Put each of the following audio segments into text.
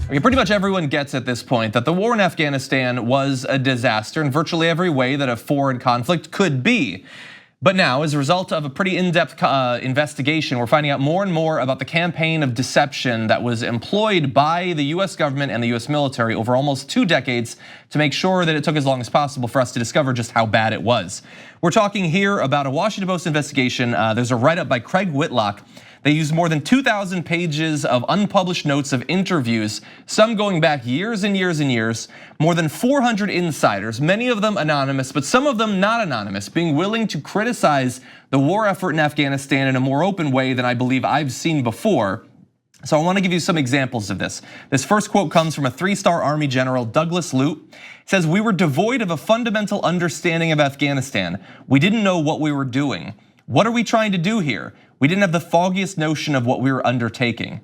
Okay, pretty much everyone gets at this point that the war in Afghanistan was a disaster in virtually every way that a foreign conflict could be. But now, as a result of a pretty in-depth investigation, we're finding out more and more about the campaign of deception that was employed by the US government and the US military over almost 2 decades to make sure that it took as long as possible for us to discover just how bad it was. We're talking here about a Washington Post investigation. There's a write-up by Craig Whitlock. They used more than 2,000 pages of unpublished notes of interviews, some going back years and years and years, more than 400 insiders, many of them anonymous, but some of them not anonymous, being willing to criticize the war effort in Afghanistan in a more open way than I believe I've seen before. So I want to give you some examples of this. This first quote comes from a 3-star Army General, Douglas Lute. It says, "We were devoid of a fundamental understanding of Afghanistan. We didn't know what we were doing. What are we trying to do here? We didn't have the foggiest notion of what we were undertaking."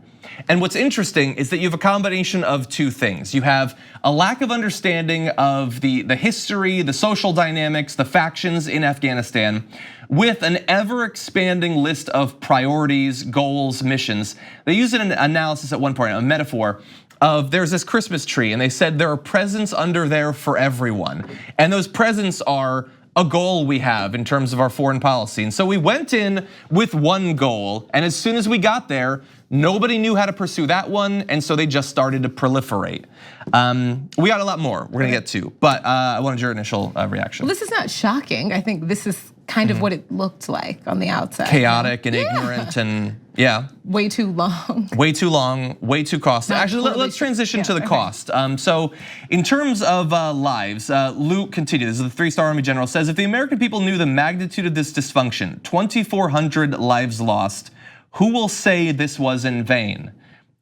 And what's interesting is that you have a combination of 2 things. You have a lack of understanding of the history, the social dynamics, the factions in Afghanistan, with an ever expanding list of priorities, goals, missions. They use an analysis at one point, a metaphor, of there's this Christmas tree, and they said there are presents under there for everyone. And those presents are a goal we have in terms of our foreign policy. And so we went in with one goal, and as soon as we got there, nobody knew how to pursue that one, and so they just started to proliferate. We got a lot more we're gonna get to, but I wanted your initial reaction. Well, this is not shocking. I think this is kind of what it looked like on the outside. Chaotic and ignorant and way too long. Way too long, way too costly. Actually, let's transition to the cost. So in terms of lives, Luke continued, this is the 3-star Army General, says, "If the American people knew the magnitude of this dysfunction, 2,400 lives lost, who will say this was in vain?"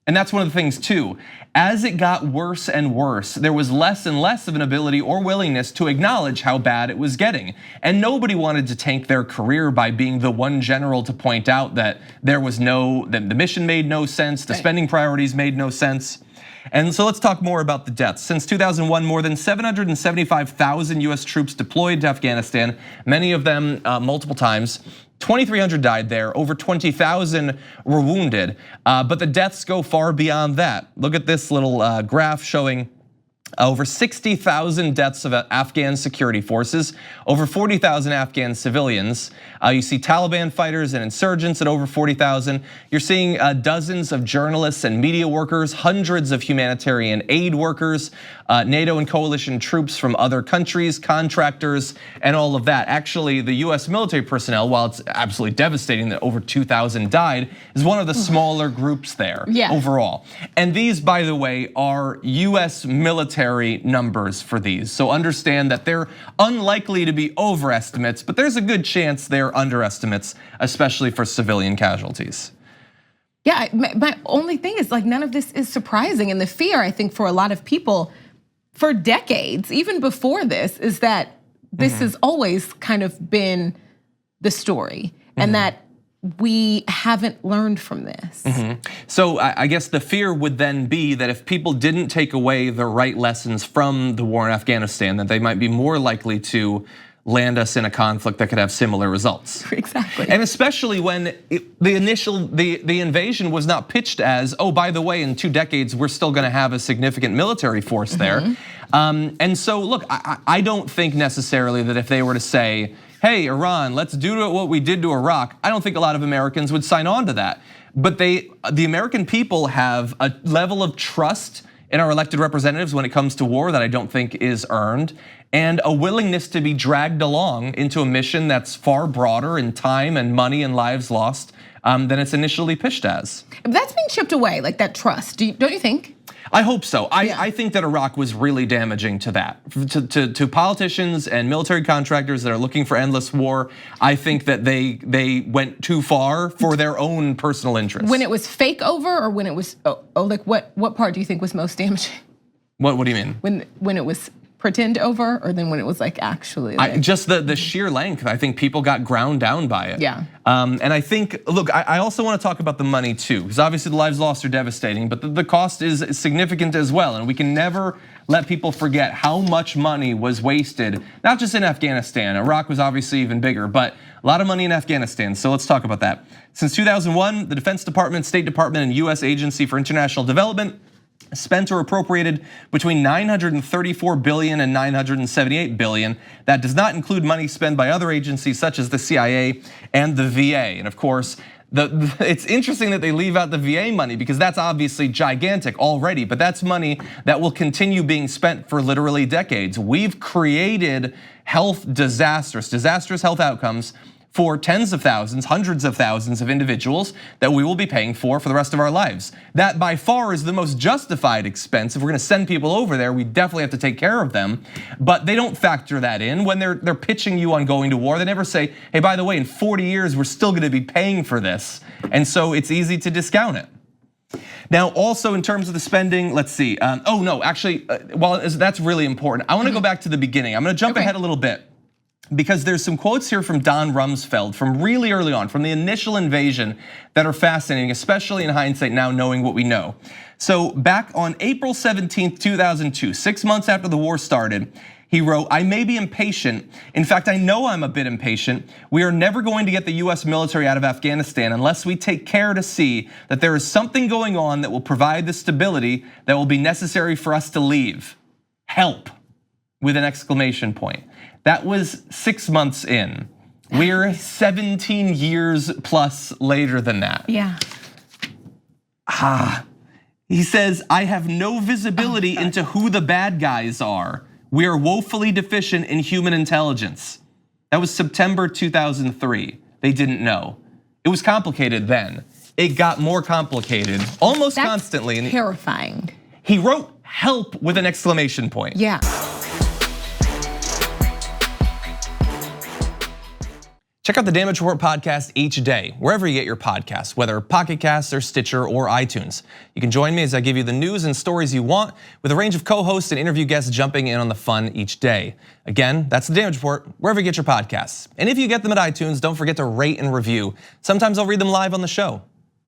And that's one of the things too. As it got worse and worse, there was less and less of an ability or willingness to acknowledge how bad it was getting. And nobody wanted to tank their career by being the one general to point out that there was that the mission made no sense, the spending priorities made no sense. And so let's talk more about the deaths. Since 2001, more than 775,000 US troops deployed to Afghanistan, many of them multiple times. 2,300 died there, over 20,000 were wounded, but the deaths go far beyond that. Look at this little graph showing over 60,000 deaths of Afghan security forces, over 40,000 Afghan civilians. You see Taliban fighters and insurgents at over 40,000. You're seeing dozens of journalists and media workers, hundreds of humanitarian aid workers, NATO and coalition troops from other countries, contractors, and all of that. Actually, the US military personnel, while it's absolutely devastating that over 2,000 died, is one of the smaller groups there overall. And these, by the way, are US military numbers for these. So understand that they're unlikely to be overestimates, but there's a good chance they're underestimates, especially for civilian casualties. Yeah, my only thing is like none of this is surprising. And the fear, I think, for a lot of people for decades, even before this, is that this has always kind of been the story and that we haven't learned from this. So I guess the fear would then be that if people didn't take away the right lessons from the war in Afghanistan, that they might be more likely to land us in a conflict that could have similar results. Exactly. And especially when the invasion was not pitched as, oh, by the way, in 2 decades, we're still gonna have a significant military force there. And so look, I don't think necessarily that if they were to say, hey, Iran, let's do what we did to Iraq, I don't think a lot of Americans would sign on to that. But the American people have a level of trust in our elected representatives when it comes to war that I don't think is earned, and a willingness to be dragged along into a mission that's far broader in time and money and lives lost than it's initially pitched as. That's being chipped away, like that trust, don't you think? I hope so. I think that Iraq was really damaging to that, to politicians and military contractors that are looking for endless war. I think that they went too far for their own personal interests. When it was fake over, or when it was like what part do you think was most damaging? What do you mean? When it was pretend over, or then when it was like actually like just the sheer length. I think people got ground down by it. Yeah. And I think, look, I also want to talk about the money too, because obviously the lives lost are devastating, but the cost is significant as well. And we can never let people forget how much money was wasted, not just in Afghanistan. Iraq was obviously even bigger, but a lot of money in Afghanistan. So let's talk about that. Since 2001, the Defense Department, State Department, and US Agency for International Development spent or appropriated between 934 billion and 978 billion. That does not include money spent by other agencies such as the CIA and the VA. And of course, it's interesting that they leave out the VA money because that's obviously gigantic already, but that's money that will continue being spent for literally decades. We've created disastrous health outcomes for tens of thousands, hundreds of thousands of individuals that we will be paying for the rest of our lives. That by far is the most justified expense. If we're gonna send people over there, we definitely have to take care of them. But they don't factor that in when they're pitching you on going to war. They never say, hey, by the way, in 40 years, we're still gonna be paying for this. And so it's easy to discount it. Now, also in terms of the spending, let's see. Oh no, actually, well, that's really important. I wanna go back to the beginning. I'm gonna jump ahead a little bit, because there's some quotes here from Don Rumsfeld from really early on, from the initial invasion, that are fascinating, especially in hindsight now knowing what we know. So back on April 17th, 2002, 6 months after the war started, he wrote, I may be impatient. In fact, I know I'm a bit impatient. We are never going to get the US military out of Afghanistan unless we take care to see that there is something going on that will provide the stability that will be necessary for us to leave. Help, with an exclamation point. That was 6 months in. We're 17 years plus later than that. Yeah. He says, I have no visibility into who the bad guys are. We are woefully deficient in human intelligence. That was September 2003. They didn't know. It was complicated then. It got more complicated almost constantly. That's terrifying. He wrote help with an exclamation point. Yeah. Check out the Damage Report podcast each day, wherever you get your podcasts, whether Pocket Casts or Stitcher or iTunes. You can join me as I give you the news and stories you want, with a range of co-hosts and interview guests jumping in on the fun each day. Again, that's the Damage Report, wherever you get your podcasts. And if you get them at iTunes, don't forget to rate and review. Sometimes I'll read them live on the show.